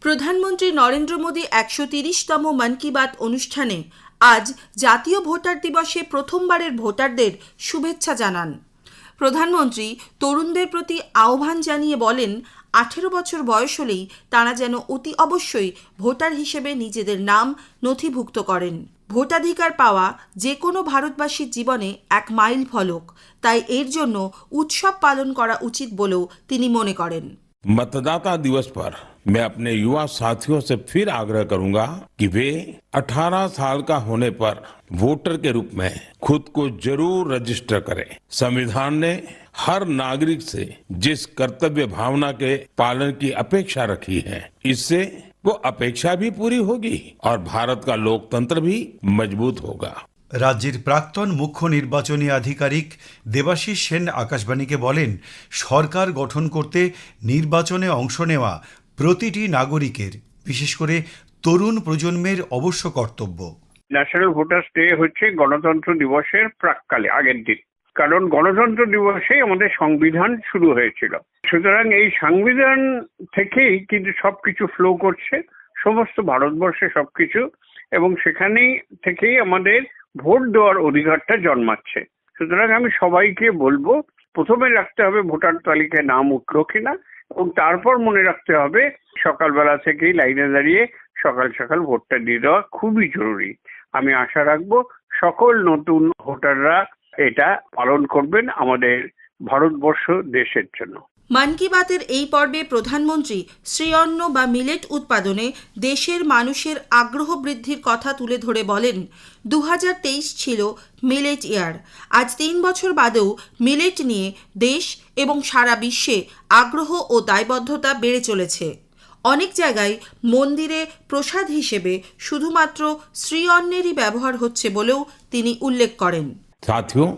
প্রধানমন্ত্রী নরেন্দ্র মোদী ১৩০তম মন কি বাত অনুষ্ঠানে আজ জাতীয় ভোটার দিবসে প্রথমবারের ভোটারদের শুভেচ্ছা জানান। প্রধানমন্ত্রী তরুণদের প্রতি আহ্বান জানিয়ে বলেন, ১৮ বছর বয়স হলেই তাঁরা যেন অতি অবশ্যই ভোটার হিসেবে নিজেদের নাম নথিভুক্ত করেন। ভোটাধিকার পাওয়া যে কোনো ভারতবাসীর জীবনে এক মাইল ফলক, তাই এর জন্য উৎসব পালন করা উচিত বলেও তিনি মনে করেন। मतदाता दिवस पर मैं अपने युवा साथियों से फिर आग्रह करूंगा कि वे 18 साल का होने पर वोटर के रूप में खुद को जरूर रजिस्टर करें। संविधान ने हर नागरिक से जिस कर्तव्य भावना के पालन की अपेक्षा रखी है, इससे वो अपेक्षा भी पूरी होगी और भारत का लोकतंत्र भी मजबूत होगा। রাজ্যের প্রাক্তন মুখ্য নির্বাচনী আধিকারিক দেবাশিস সেন আকাশবাণীকে বলেন, সরকার গঠন করতে নির্বাচনে অংশ নেওয়া প্রতিটি নাগরিকের, বিশেষ করে তরুণ প্রজন্মের অবশ্য কর্তব্য। ন্যাশনাল ভোটার্স ডে হচ্ছে গণতন্ত্র দিবসের প্রাক্কালে, আগের দিন, কারণ গণতন্ত্র দিবসেই আমাদের সংবিধান শুরু হয়েছিল। সুতরাং এই সংবিধান থেকেই কিন্তু সবকিছু ফ্লো করছে, সমস্ত ভারতবর্ষে সবকিছু, এবং সেখানেই থেকেই আমাদের ভোট দেওয়ার অধিকারটা জন্মাচ্ছে। সুতরাং আমি সবাইকে বলবো, প্রথমে রাখতে হবে ভোটার তালিকায় নাম উঠলো কিনা, এবং তারপর মনে রাখতে হবে সকালবেলা থেকেই লাইনে দাঁড়িয়ে সকাল সকাল ভোটটা দিয়ে দেওয়া খুবই জরুরি। আমি আশা রাখবো সকল নতুন ভোটাররা এটা পালন করবেন আমাদের ভারতবর্ষ দেশের জন্য। মন কি বাতের এই পর্বে প্রধানমন্ত্রী শ্রীঅন্ন বা মিলেট উৎপাদনে দেশের মানুষের আগ্রহ বৃদ্ধির কথা তুলে ধরে বলেন, 2023 ছিল মিলেট ইয়ার। আজ 3 বছর বাদেও মিলেট নিয়ে দেশ এবং সারা বিশ্বে আগ্রহ ও দায়বদ্ধতা বেড়ে চলেছে। অনেক জায়গায় মন্দিরে প্রসাদ হিসেবে শুধুমাত্র শ্রীঅন্নেরই ব্যবহার হচ্ছে বলেও তিনি উল্লেখ করেন। साथियों,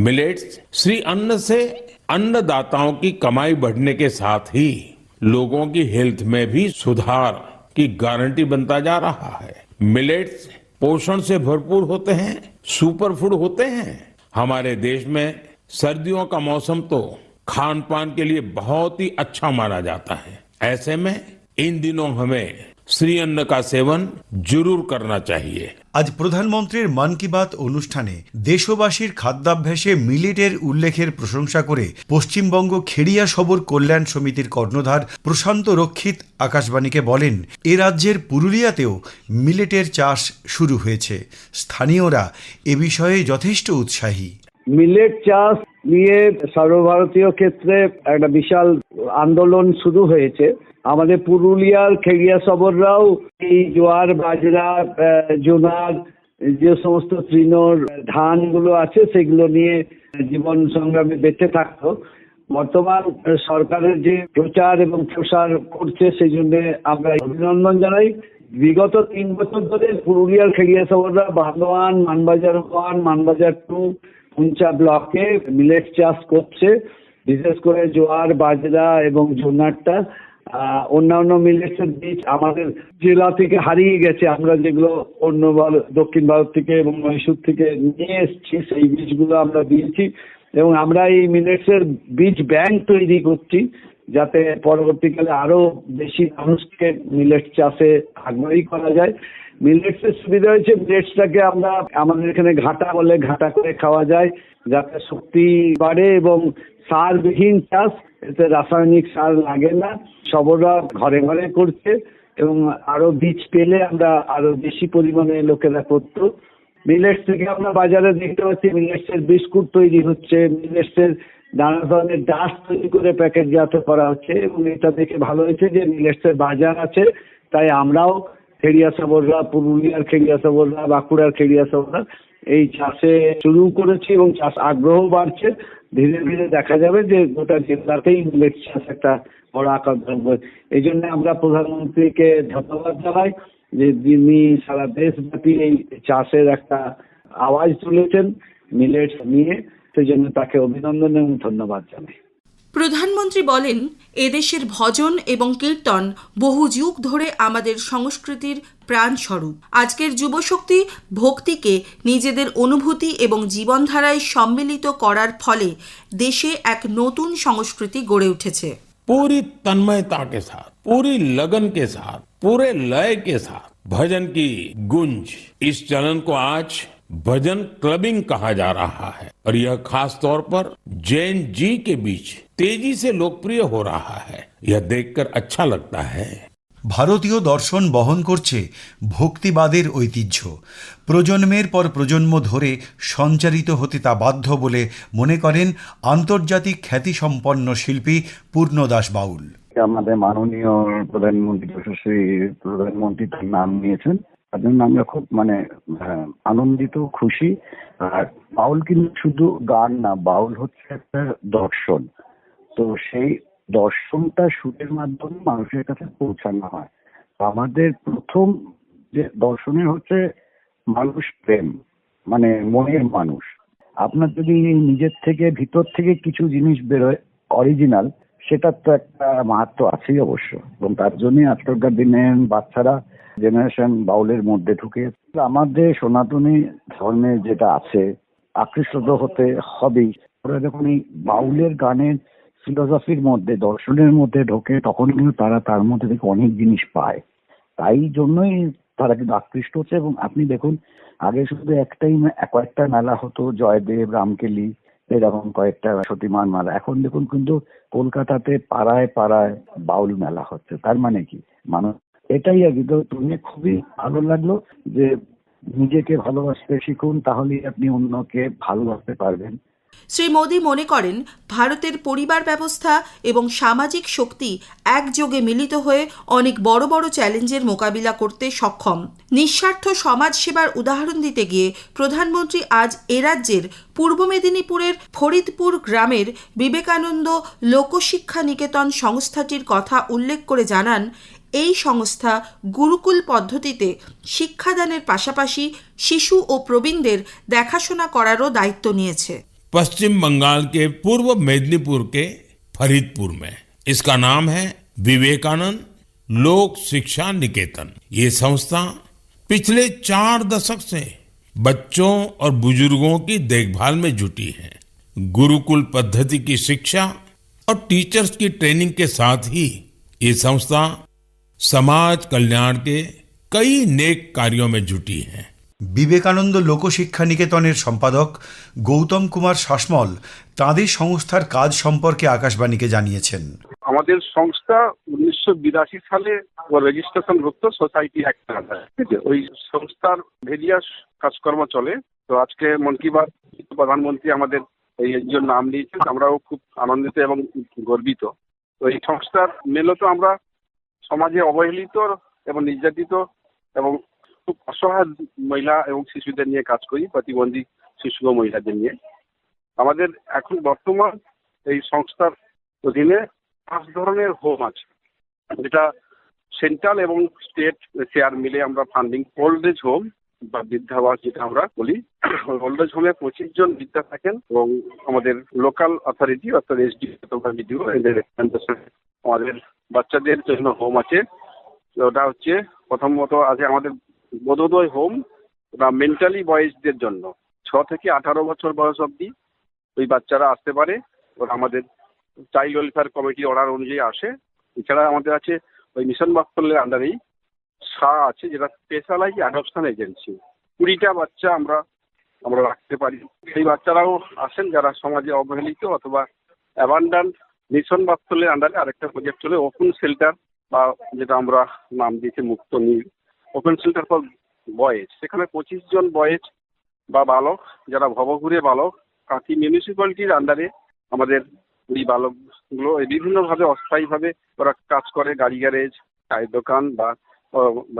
मिलेट्स श्री अन्न से अन्नदाताओं की कमाई बढ़ने के साथ ही लोगों की हेल्थ में भी सुधार की गारंटी बनता जा रहा है। मिलेट्स पोषण से भरपूर होते हैं, सुपर फूड होते हैं। हमारे देश में सर्दियों का मौसम तो खान पान के लिए बहुत ही अच्छा माना जाता है। ऐसे में इन दिनों हमें श्री अन्न का सेवन जरूर करना चाहिए। আজ প্রধানমন্ত্রীর মন কি বাত অনুষ্ঠানে দেশবাসীর খাদ্যাভ্যাসে মিলেটের উল্লেখের প্রশংসা করে পশ্চিমবঙ্গ খেড়িয়া সবর কল্যাণ সমিতির কর্ণধার প্রশান্ত রক্ষিত আকাশবাণীকে বলেন, এ রাজ্যের পুরুলিয়াতেও মিলেটের চাষ শুরু হয়েছে। স্থানীয়রা এ বিষয়ে যথেষ্ট উৎসাহী। মিলেট চাষ নিয়ে সর্বভারতীয় ক্ষেত্রে একটা বিশাল আন্দোলন শুরু হয়েছে। আমাদের পুরুলিয়ার খেড়িয়া সবররাও এই জোয়ার, বাজরা, জোনার, যে সমস্ত তৃণর ধানগুলো আছে সেগুলো নিয়ে জীবন সংগ্রামে বেঁচে থাকতো। বর্তমান সরকারের যে প্রচার এবং প্রসার করছে সেই জন্য আমরা অভিনন্দন জানাই। বিগত 3 বছর ধরে পুরুলিয়ার খেড়িয়া সবররা বান্দোয়ান, মানবাজার 1, মানবাজার 2, পুঞ্চা ব্লকে মিলেট চাষ করছে। বিশেষ করে জোয়ার, বাজরা এবং জোনারটা। অন্যান্য মিলেটসের বীজ আমাদের জেলা থেকে হারিয়ে গেছে। আমরা যেগুলো অন্য দক্ষিণ ভারত থেকে এবং মহীশূর থেকে নিয়ে এসেছি সেই বীজগুলো আমরা দিয়েছি, এবং আমরা এই মিলেটসের বীজ ব্যাংক তৈরি করছি যাতে পরবর্তীকালে আরো বেশি মানুষকে মিলেট চাষে আগ্রহী করা যায়। মিলেটসের সুবিধা হয়েছে, মিলেটসটাকে আমরা আমাদের এখানে ঘাটা বলে, ঘাটা করে খাওয়া যায় যাতে শক্তি বাড়ে, এবং সারবিহীন চাষ, এতে রাসায়নিক সার লাগে না। সবরা ঘরে ঘরে করছে, এবং আরো বীজ পেলে আমরা আরো বেশি পরিমাণে লোকেরা করতো। মিলেটস থেকে আমরা বাজারে দেখতে পাচ্ছি মিলেটসের বিস্কুট তৈরি হচ্ছে, মিলেটসের নানা ধরনের ডাস্ট তৈরি করে প্যাকেটজাত করা হচ্ছে, এবং এটা দেখে ভালো হয়েছে যে মিলেটসের বাজার আছে। তাই আমরাও খেড়িয়া সবররা, পুরুলিয়ার খেড়িয়া সবররা, বাঁকুড়ার খেড়িয়া সবররা এই চাষে শুরু করেছি, এবং চাষ আগ্রহ বাড়ছে। ধীরে ধীরে দেখা যাবে যে গোটা জেলাতেই মিলেট চাষ একটা বড় আকার ধরবে। এই জন্য আমরা প্রধানমন্ত্রীকে ধন্যবাদ জানাই যে যিনি সারা দেশব্যাপী এই চাষের একটা আওয়াজ তুলেছেন মিলেট নিয়ে, সেই জন্য তাকে অভিনন্দন এবং ধন্যবাদ জানাই। প্রধানমন্ত্রী বলেন, এদেশের ভজন এবং কীর্তন বহু যুগ ধরে আমাদের সংস্কৃতির প্রাণস্বরূপ। আজকের যুবশক্তি ভক্তিকে নিজেদের অনুভূতি এবং জীবনধারায় সম্মিলিত করার ফলে দেশে এক নতুন সংস্কৃতি গড়ে উঠেছে। पूरी तन्मयता के साथ, पूरी लगन के साथ पूरे लय के साथ भजन की गूंज, इस चलन को आज भजन क्लबिंग कहा जा रहा है और यह खास तौर पर जैन जी के बीच तेजी से लोकप्रिय हो रहा है। यह देखकर अच्छा लगता है। ভারতীয় দর্শন বহন করছে ভক্তিবাদের ঐতিহ্য, প্রজন্মের পর প্রজন্ম ধরে সঞ্চারিত হতে তা বাধ্য বলে মনে করেন আন্তর্জাতিক খ্যাতিসম্পন্ন শিল্পী পূর্ণদাস বাউল। আমাদের মাননীয় প্রধানমন্ত্রী যশস্বী প্রধানমন্ত্রী তার নাম নিয়েছেন, তার জন্য আমরা খুব আনন্দিত, খুশি। আর বাউল কিন্তু শুধু গান না, বাউল হচ্ছে একটা দর্শন। তো সেই দর্শনটা সুরের মাধ্যমে মানুষের কাছে পৌঁছানো হয়। আমাদের প্রথম যে দর্শনের হচ্ছে মানুষ প্রেম, মানে মনের মানুষ। আপনার যদি নিজের থেকে ভিতর থেকে কিছু জিনিস বেরোয় অরিজিনাল, সেটার তো একটা মাহাত্ম্য আছেই অবশ্য। এবং তার জন্যই আজকালকার দিনে বাচ্চারা জেনারেশন বাউলের মধ্যে ঢুকে। আমাদের সনাতনী ধর্মে যেটা আছে, আকৃষ্ট হতে হবেই। ওরা যখন এই বাউলের গানের ফিলোসফির মধ্যে, দর্শনের মধ্যে ঢোকে, তখন কিন্তু তারা তার মধ্যে থেকে অনেক জিনিস পায়। তাই জন্যই তারা কিন্তু আকৃষ্ট হচ্ছে। এবং আপনি দেখুন, আগে শুধু কয়েকটা মেলা হতো, জয়দেব, রামকেলি, এরকম কয়েকটা সতীমান মেলা। এখন দেখুন কিন্তু কলকাতাতে পাড়ায় পাড়ায় বাউল মেলা হচ্ছে। তার মানে কি, মানুষ এটাই আর কি। তো শুনে খুবই ভালো লাগলো যে নিজেকে ভালোবাসতে শিখুন, তাহলেই আপনি অন্যকে ভালোবাসতে পারবেন। শ্রী মোদী মনে করেন ভারতের পরিবার ব্যবস্থা এবং সামাজিক শক্তি একযোগে মিলিত হয়ে অনেক বড় বড় চ্যালেঞ্জের মোকাবিলা করতে সক্ষম। নিঃস্বার্থ সমাজ সেবার উদাহরণ দিতে গিয়ে প্রধানমন্ত্রী আজ এ রাজ্যের পূর্ব মেদিনীপুরের ফরিদপুর গ্রামের বিবেকানন্দ লোকশিক্ষা নিকেতন সংস্থাটির কথা উল্লেখ করে জানান, এই সংস্থা গুরুকুল পদ্ধতিতে শিক্ষাদানের পাশাপাশি শিশু ও প্রবীণদের দেখাশোনা করারও দায়িত্ব নিয়েছে। पश्चिम बंगाल के पूर्व मेदिनीपुर के फरीदपुर में इसका नाम है विवेकानंद लोक शिक्षा निकेतन। ये संस्था पिछले 4 दशक से बच्चों और बुजुर्गों की देखभाल में जुटी है। गुरुकुल पद्धति की शिक्षा और टीचर्स की ट्रेनिंग के साथ ही ये संस्था समाज कल्याण के कई नेक कार्यों में जुटी है। বিবেকানন্দ লোকশিক্ষা নিকেতনের সম্পাদক গৌতম কুমার শাসমল তাঁদের সংস্থার কাজ সম্পর্কে আকাশবাণীকে জানিয়েছেন। আমাদের সংস্থা 1982 সালে রেজিস্ট্রেশন ভুক্ত সোসাইটি অ্যাক্ট আছে, ঠিক আছে? ওই সংস্থার ভেরিয়াস কাজকর্ম চলে। তো আজকে মন কি বাত প্রধানমন্ত্রী আমাদের এই জন্য নাম দিয়েছেন, আমরাও খুব আনন্দিত এবং গর্বিত। তো এই সংস্থার মূলত আমরা সমাজে অবহেলিত এবং নির্যাতিত এবং খুব অসহায় মহিলা এবং শিশুদের নিয়ে কাজ করি, প্রতিবন্ধী শিশু ও মহিলাদের নিয়ে। আমাদের এখন বর্তমান এই সংস্থার অধীনে 5 ধরনের হোম আছে, যেটা সেন্ট্রাল এবং স্টেট শেয়ার মিলে আমরা ফান্ডিং। ওল্ড এজ হোম বা বৃদ্ধাবাস যেটা আমরা বলি, ওল্ড এজ হোমে 25 জন বৃদ্ধা থাকেন এবং আমাদের লোকাল অথরিটি অর্থাৎ এসডি অথবা বিডিও এদের আমাদের বাচ্চাদের জন্য হোম আছে। ওটা হচ্ছে প্রথমত আছে আমাদের বোধোদয় হোম, ওটা মেন্টালি বয়েজদের জন্য 6 থেকে 18 বছর বয়স অবধি ওই বাচ্চারা আসতে পারে। ওরা আমাদের চাইল্ড ওয়েলফেয়ার কমিটি অর্ডার অনুযায়ী আসে। এছাড়া আমাদের আছে ওই মিশন বাৎসল্যের আন্ডারেই আছে, যেটা স্পেশালাইজ অ্যাডপশন এজেন্সি। 20টা বাচ্চা আমরা রাখতে পারি। সেই বাচ্চারাও আসেন যারা সমাজে অবহেলিত অথবা অ্যাবান্ডান্ড। মিশন বাৎসল্যের আন্ডারে আরেকটা প্রজেক্ট চলে ওপেন শেল্টার, বা যেটা আমরা নাম দিয়েছি মুক্ত নীল ওপেন শেল্টার ফর বয়েজ। সেখানে 25 জন বয়েজ বা বালক যারা ভবঘুরে বালক, কাঁথি মিউনিসিপ্যালিটির আন্ডারে আমাদের এই বালকগুলো বিভিন্নভাবে অস্থায়ীভাবে ওরা কাজ করে, গাড়ি গ্যারেজ, চায়ের দোকান বা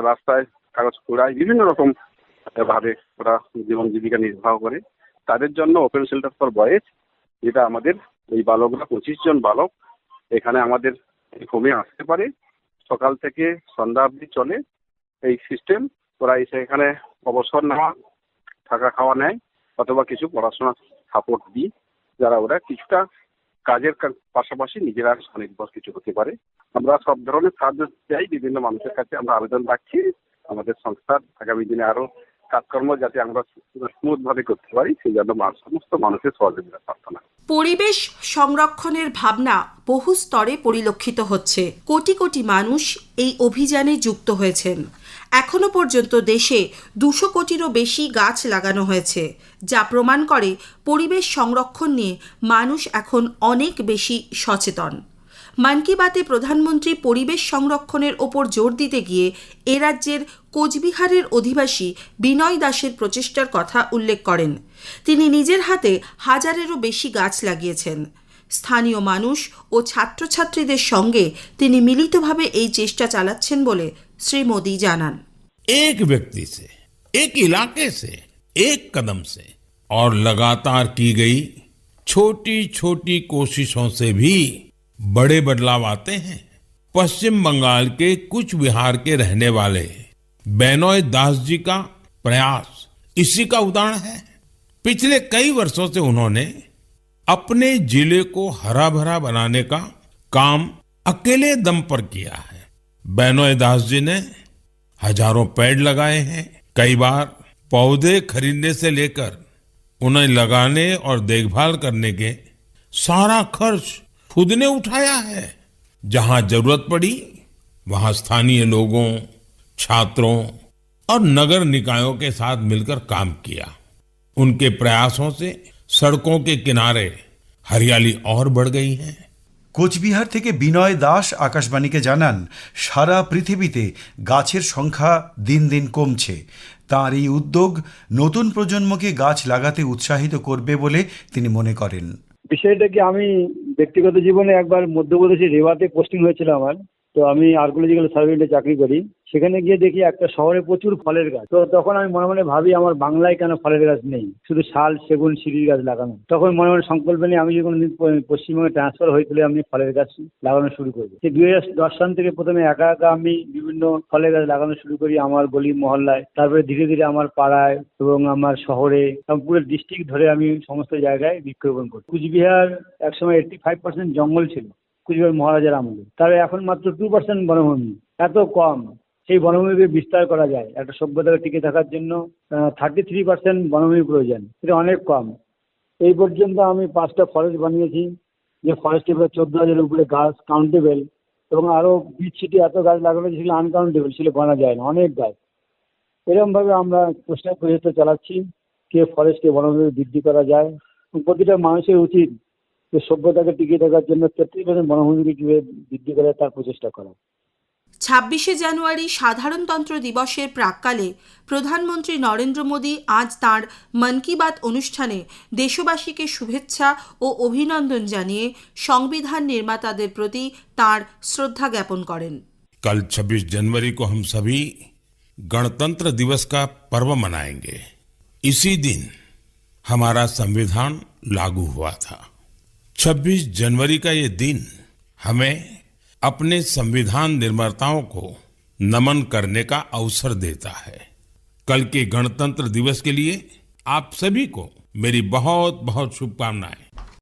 রাস্তায় কাগজ কুড়ায়, বিভিন্ন রকম ভাবে ওরা জীবন জীবিকা নির্বাহ করে। তাদের জন্য ওপেন শেল্টার ফর বয়েজ, যেটা আমাদের এই বালকরা 25 জন বালক এখানে আমাদের হোমে আসতে পারে। সকাল থেকে সন্ধ্যা অবধি চলে এই সিস্টেম। ওরা এসে এখানে অবসর নেওয়া, থাকা খাওয়া নেয় অথবা কিছু পড়াশোনা সাপোর্ট দিই, যারা ওরা কিছুটা কাজের পাশাপাশি নিজেরা স্বনির্ভর কিছু হতে পারে। আমরা সব ধরনের সাহায্য চাই, বিভিন্ন মানুষের কাছে আমরা আবেদন রাখছি আমাদের সংস্থার আগামী দিনে আরো কাজকর্ম যাতে আমরা স্মুথ ভাবে করতে পারি সেই জন্য সমস্ত মানুষের সহযোগিতা প্রার্থনা। পরিবেশ সংরক্ষণের ভাবনা বহু স্তরে পরিলক্ষিত হচ্ছে। কোটি কোটি মানুষ এই অভিযানে যুক্ত হয়েছেন। এখনো পর্যন্ত দেশে 200 কোটিরও বেশি গাছ লাগানো হয়েছে, যা প্রমাণ করে পরিবেশ সংরক্ষণ নিয়ে মানুষ এখন অনেক বেশি সচেতন। মন কি বাতে প্রধানমন্ত্রী পরিবেশ সংরক্ষণের ওপর জোর দিতে গিয়ে এ রাজ্যের কোচবিহারের অধিবাসী বিনয় দাসের প্রচেষ্টার কথা উল্লেখ করেন। তিনি নিজের হাতে 1000-এরও বেশি গাছ লাগিয়েছেন। স্থানীয় মানুষ ও ছাত্রছাত্রীদের সঙ্গে তিনি মিলিতভাবে এই চেষ্টা চালাচ্ছেন বলে শ্রী মোদি জানান। एक व्यक्ति से, एक इलाके से, एक कदम से और लगातार की गई छोटी छोटी कोशिशों से भी बड़े बदलाव आते हैं। पश्चिम बंगाल के कुछ बिहार के रहने वाले बेनोय दास जी का प्रयास इसी का उदाहरण है। पिछले कई वर्षों से उन्होंने अपने जिले को हरा भरा बनाने का काम अकेले दम पर किया है। बेनोय दास जी ने हजारों पेड़ लगाए हैं। कई बार पौधे खरीदने से लेकर उन्हें लगाने और देखभाल करने के सारा खर्च खुद ने उठाया है। जहां जरूरत पड़ी वहां स्थानीय लोगों, छात्रों और नगर निकायों के साथ मिलकर काम किया। उनके प्रयासों से सड़कों के किनारे हरियाली और बढ़ गई है। কোচবিহার থেকে বিনয় দাস আকাশবাণীকে জানান, সারা পৃথিবীতে গাছের সংখ্যা দিন দিন কমছে। তাঁর এই উদ্যোগ নতুন প্রজন্মকে গাছ লাগাতে উৎসাহিত করবে বলে তিনি মনে করেন। বিষয়টা কি, আমি ব্যক্তিগত জীবনে একবার মধ্যপ্রদেশের রেওয়াতে পোস্টিং হয়েছিল আমার। তো আমি আর্কোলজিক্যাল সার্ভেন্টে চাকরি করি। সেখানে গিয়ে দেখি একটা শহরে প্রচুর ফলের গাছ। তো তখন আমি মনে মনে ভাবি আমার বাংলায় কেন ফলের গাছ নেই, শুধু শাল, সেগুন, সিঁড়ির গাছ লাগানো। তখন মনে মনে সংকল্প নিয়ে আমি যখন পশ্চিমবঙ্গে ট্রান্সফার হয়েছিল আমি ফলের গাছ লাগানো শুরু করি। 2010 সাল থেকে প্রথমে একা একা আমি বিভিন্ন ফলের গাছ লাগানো শুরু করি আমার গলি মহল্লায়। তারপরে ধীরে ধীরে আমার পাড়ায় এবং আমার শহরে এবং পুরো ডিস্ট্রিক্ট ধরে আমি সমস্ত জায়গায় বৃক্ষরোপণ করি। কুচবিহার একসময় 85% জঙ্গল ছিল কুচবিহার মহারাজার আমলে, তবে এখন মাত্র 2% বনভূমি। এত কম, সেই বনভূমিকে বিস্তার করা যায়। একটা সভ্যতাকে টিকে থাকার জন্য 33% বনভূমি প্রয়োজন, এটা অনেক কম। এই পর্যন্ত আমি 5টা ফরেস্ট বানিয়েছি, যে ফরেস্টে প্রায় 14,000-এর উপরে গাছ কাউন্টেবল, এবং আরো বিচ সিটি এত গাছ লাগানো ছিল আনকাউন্টেবল, ছিল গোনা যায় না, অনেক গাছ। এরকম ভাবে আমরা প্রচেষ্টা চালাচ্ছি যে ফরেস্টকে বনভূমি বৃদ্ধি করা যায়। প্রতিটা মানুষের উচিত যে সভ্যতাকে টিকিয়ে থাকার জন্য 33% বনভূমিকে কিভাবে বৃদ্ধি করে তার প্রচেষ্টা করা। 26শে জানুয়ারি সাধারণতন্ত্র দিবসের প্রাক্কালে প্রধানমন্ত্রী নরেন্দ্র মোদী আজ তাঁর মন কি বাত অনুষ্ঠানে দেশবাসীকে শুভেচ্ছা ও অভিনন্দন জানিয়ে সংবিধান নির্মাতাদের প্রতি তাঁর শ্রদ্ধা জ্ঞাপন করেন। कल 26 जनवरी को हम सभी गणतंत्र दिवस का पर्व मनाएंगे। इसी दिन हमारा संविधान लागू हुआ था। 26 जनवरी का ये दिन हमें अपने संविधान निर्माताओं को नमन करने का अवसर देता है। कल के गणतंत्र दिवस के लिए आप सभी को मेरी बहुत बहुत शुभकामनाएं।